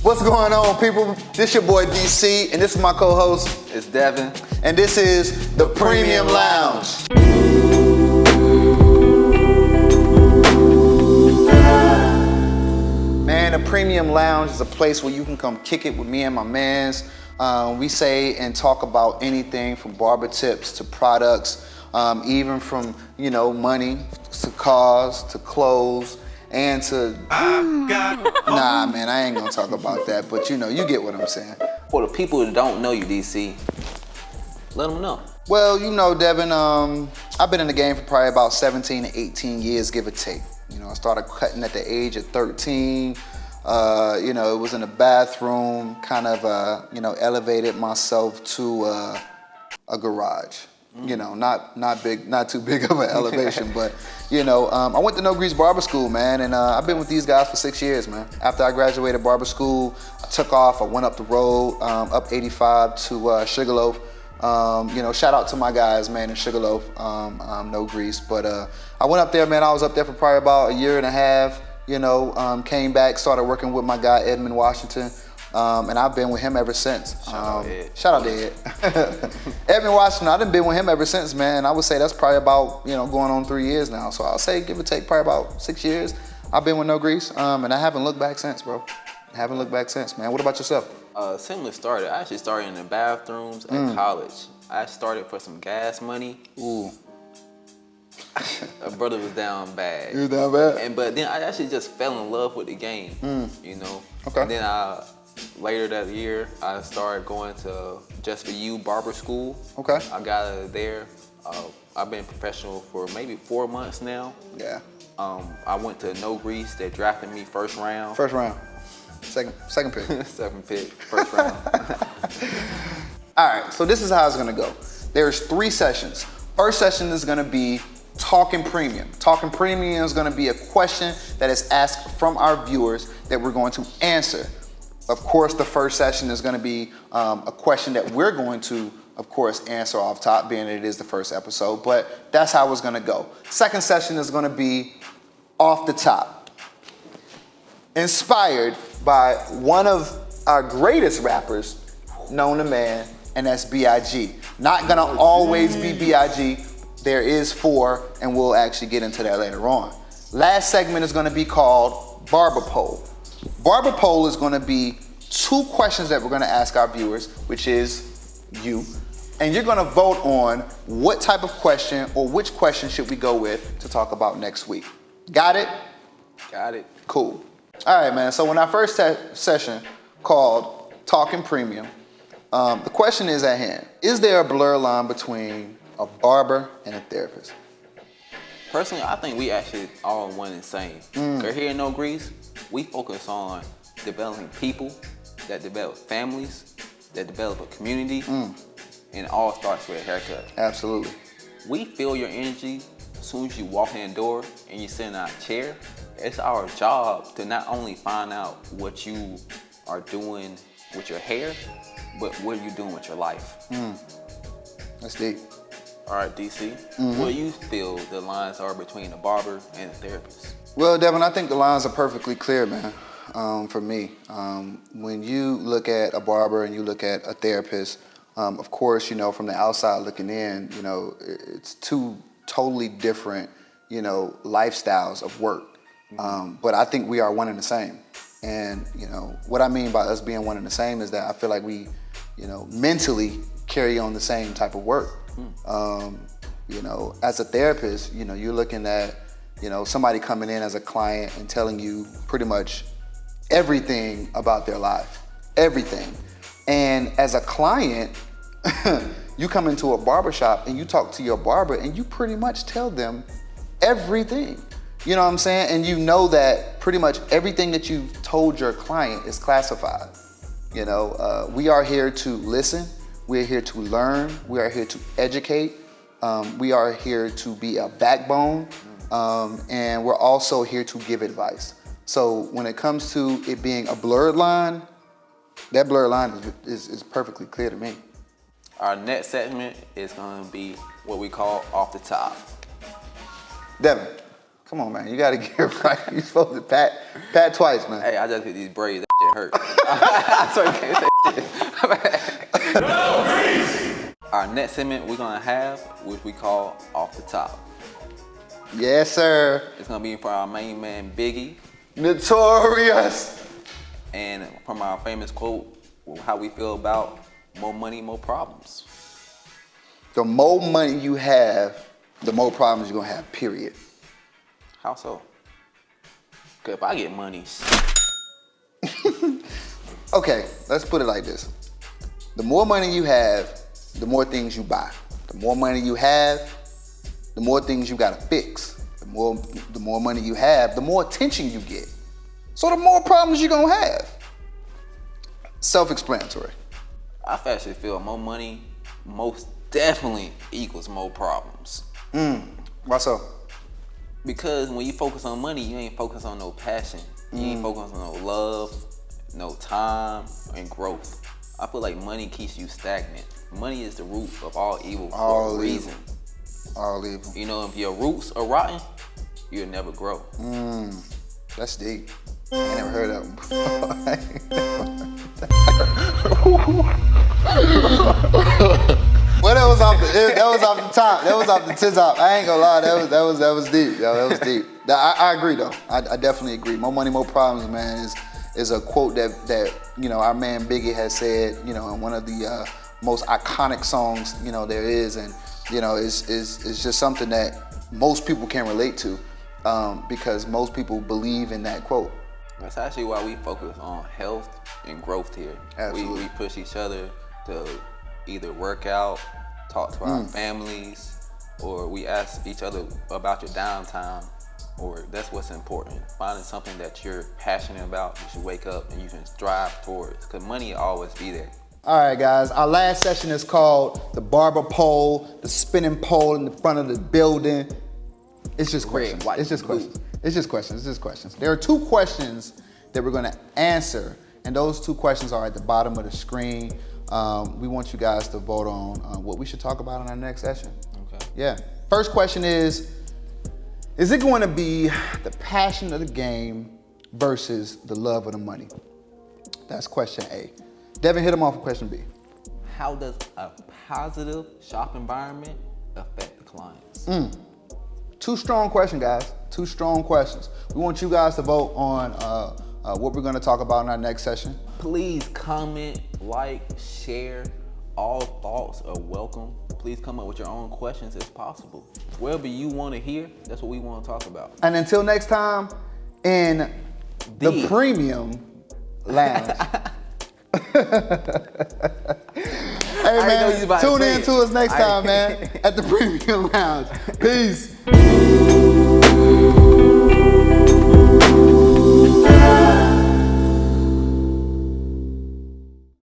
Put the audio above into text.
What's going on, people? This your boy DC, and this is my co-host. It's Devin. And this is the Premium Lounge. Man, the Premium Lounge is a place where you can come kick it with me and my mans. We say and talk about anything from barber tips to products, even from, money to cars to clothes. And to, nah, man, I ain't gonna talk about that, but you get what I'm saying. For the people that don't know you, DC, let them know. Well, Devin, I've been in the game for probably about 17 to 18 years, give or take. I started cutting at the age of 13. It was in the bathroom, kind of, elevated myself to a garage. Not big, not too big of an elevation, but I went to No Grease Barber School, man, and I've been with these guys for 6 years, man. After I graduated barber school, I took off. I went up the road, up 85 to Sugarloaf. Shout out to my guys, man, in Sugarloaf, No Grease. But I went up there, man. I was up there for probably about a year and a half. Came back, started working with my guy Edmund Washington. And I've been with him ever since. Shout out to Ed. Edmund Washington, I've been with him ever since, man. I would say that's probably about, going on 3 years now. So I'll say, give or take, probably about 6 years. I've been with No Grease, and I haven't looked back since, bro. Haven't looked back since, man. What about yourself? Similar started. I actually started in the bathrooms at college. I started for some gas money. Ooh. A brother was down bad. You was down bad? But then I actually just fell in love with the game, Okay. And then later that year, I started going to Just For You Barber School. Okay. I got out of there. I've been professional for maybe 4 months now. Yeah. I went to No Grease. They drafted me first round. First round. Second pick. Second pick, first round. All right, so this is how it's gonna go. There's 3 sessions. First session is gonna be Talking Premium. Talking Premium is gonna be a question that is asked from our viewers that we're going to answer. Of course, the first session is gonna be a question that we're going to, of course, answer off top, being that it is the first episode, but that's how it's gonna go. Second session is gonna be off the top. Inspired by one of our greatest rappers, known to man, and that's B.I.G. Not gonna always be B.I.G. There is 4, and we'll actually get into that later on. Last segment is gonna be called Barber Poll. Barber Poll is gonna be 2 questions that we're gonna ask our viewers, which is you, and you're gonna vote on what type of question or which question should we go with to talk about next week. Got it? Got it. Cool. All right, man, so in our first session called Talking Premium, the question is at hand. Is there a blur line between a barber and a therapist? Personally, I think we actually all one and the same. Because here in No Grease, we focus on developing people that develop families, that develop a community, and it all starts with a haircut. Absolutely. We feel your energy as soon as you walk in the door and you sit in our chair. It's our job to not only find out what you are doing with your hair, but what are you doing with your life. That's deep. All right, DC, what do you feel the lines are between a barber and a therapist? Well, Devin, I think the lines are perfectly clear, man, for me. When you look at a barber and you look at a therapist, of course, from the outside looking in, it's 2 totally different, lifestyles of work. But I think we are one and the same. And, what I mean by us being one and the same is that I feel like we, mentally carry on the same type of work. As a therapist, you're looking at, somebody coming in as a client and telling you pretty much everything about their life, everything. And as a client, you come into a barbershop and you talk to your barber and you pretty much tell them everything. You know what I'm saying? And you know that pretty much everything that you've told your client is classified. We are here to listen. We're here to learn. We are here to educate. We are here to be a backbone. And we're also here to give advice. So when it comes to it being a blurred line, that blurred line is perfectly clear to me. Our next segment is going to be what we call off the top. Devin, come on, man. You got to get it right. You're supposed to pat twice, man. Hey, I just hit these braids. That shit hurt. I swear you can't say shit. Our next segment we're gonna have, which we call Off the Top. Yes, sir. It's gonna be for our main man Biggie. Notorious. And from our famous quote, how we feel about more money, more problems. The more money you have, the more problems you're gonna have, period. How so? Cause if I get money. Okay, let's put it like this. The more money you have, the more things you buy. The more money you have, the more things you gotta fix. The more money you have, the more attention you get. So the more problems you're gonna have. Self-explanatory. I actually feel more money most definitely equals more problems. Why so? Because when you focus on money, you ain't focused on no passion. You ain't focused on no love, no time, and growth. I feel like money keeps you stagnant. Money is the root of all evil for a reason. All evil. You know, if your roots are rotten, you'll never grow. That's deep. I ain't never heard of them before. Well, that was off the top. That was off the top. I ain't gonna lie. That was deep. Yo, that was deep. I agree though. I definitely agree. More money, more problems, man. Is a quote that you know our man Biggie has said. You know, in one of the most iconic songs there is, and it's just something that most people can relate to because most people believe in that quote. That's actually why we focus on health and growth here. Absolutely. We push each other to either work out, talk to our families, or we ask each other about your downtime, or that's what's important. Finding something that you're passionate about, you should wake up and you can strive towards, because money will always be there. All right, guys, our last session is called the barber pole, the spinning pole in the front of the building. It's just questions. White, it's just blue. questions. It's just questions. It's just questions. There are 2 questions that we're gonna answer, and those 2 questions are at the bottom of the screen. We want you guys to vote on what we should talk about in our next session. Okay. Yeah. First question is it going to be the passion of the game versus the love of the money? That's question A. Devin, hit him off with question B. How does a positive shop environment affect the clients? 2 strong questions, guys. 2 strong questions. We want you guys to vote on what we're going to talk about in our next session. Please comment, like, share. All thoughts are welcome. Please come up with your own questions as possible. Wherever you want to hear, that's what we want to talk about. And until next time, in the Premium Lounge. Hey man, tune in to us next time, man, at the Premium Lounge. Peace.